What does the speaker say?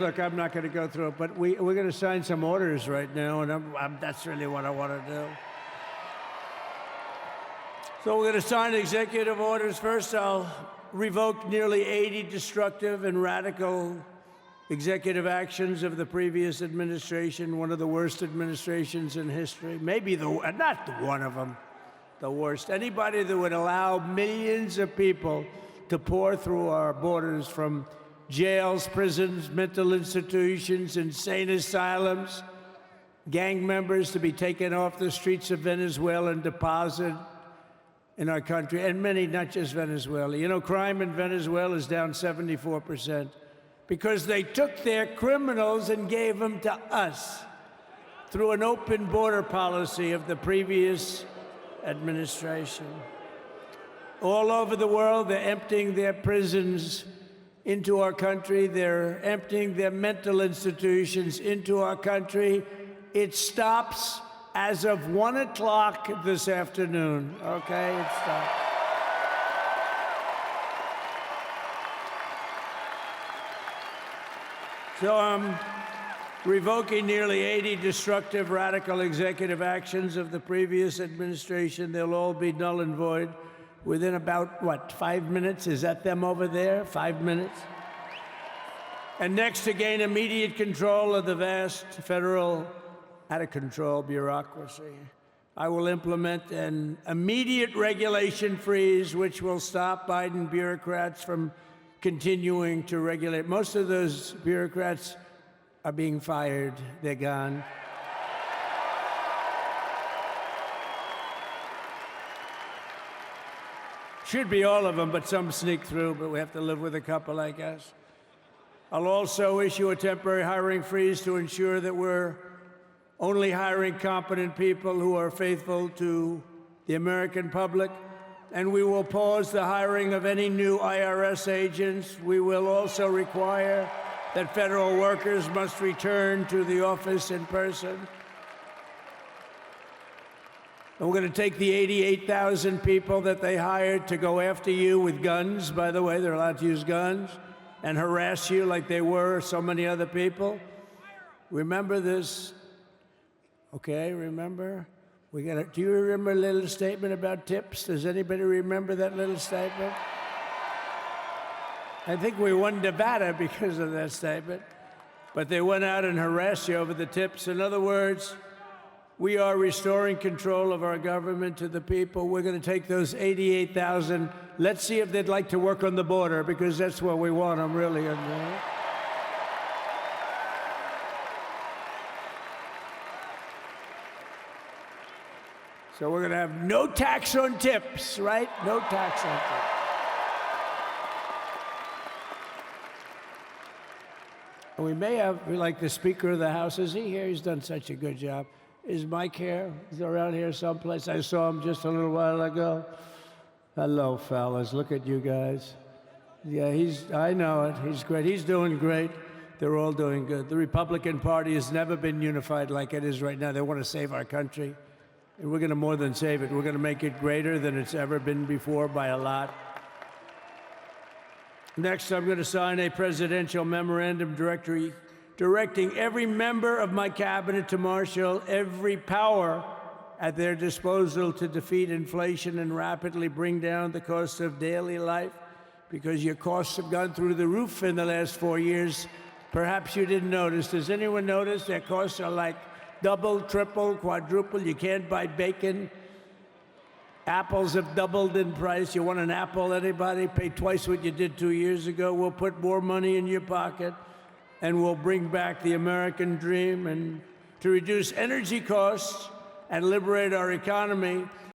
Look, I'm not going to go through it, but we're going to sign some orders right now, and that's really what I want to do. So we're going to sign executive orders. First, I'll revoke nearly 80 destructive and radical executive actions of the previous administration, one of the worst administrations in history. Maybe not one of them, the worst. Anybody that would allow millions of people to pour through our borders from jails, prisons, mental institutions, insane asylums, gang members to be taken off the streets of Venezuela and deposited in our country, and many, not just Venezuela. You know, crime in Venezuela is down 74% because they took their criminals and gave them to us through an open border policy of the previous administration. All over the world, they're emptying their prisons into our country. They're emptying their mental institutions into our country. It stops as of 1 o'clock this afternoon, okay? It stops. So I'm revoking nearly 80 destructive, radical executive actions of the previous administration. They'll all be null and void within about, what, 5 minutes? Is that them over there? 5 minutes? And next, to gain immediate control of the vast federal, out-of-control bureaucracy, I will implement an immediate regulation freeze, which will stop Biden bureaucrats from continuing to regulate. Most of those bureaucrats are being fired. They're gone. Should be all of them, but some sneak through, but we have to live with a couple, I guess. I'll also issue a temporary hiring freeze to ensure that we're only hiring competent people who are faithful to the American public, and we will pause the hiring of any new IRS agents. We will also require that federal workers must return to the office in person. And we're going to take the 88,000 people that they hired to go after you with guns. By the way, they're allowed to use guns and harass you like they were so many other people. Remember this, okay? Remember? Do you remember a little statement about tips? Does anybody remember that little statement? I think we won Nevada because of that statement. But they went out and harassed you over the tips. In other words, we are restoring control of our government to the people. We're going to take those 88,000. Let's see if they'd like to work on the border, because that's where we want them, really. So we're going to have no tax on tips, right? No tax on tips. And we may have, like the Speaker of the House, is he here? He's done such a good job. Is Mike here? He's around here someplace. I saw him just a little while ago. Hello, fellas. Look at you guys. Yeah, I know it. He's great. He's doing great. They're all doing good. The Republican Party has never been unified like it is right now. They want to save our country. And we're going to more than save it. We're going to make it greater than it's ever been before by a lot. Next, I'm going to sign a presidential memorandum directing every member of my cabinet to marshal every power at their disposal to defeat inflation and rapidly bring down the cost of daily life, because your costs have gone through the roof in the last 4 years. Perhaps you didn't notice. Does anyone notice their costs are like double, triple, quadruple? You can't buy bacon. Apples have doubled in price. You want an apple, anybody? Pay twice what you did 2 years ago. We'll put more money in your pocket, and we'll bring back the American dream, and to reduce energy costs and liberate our economy.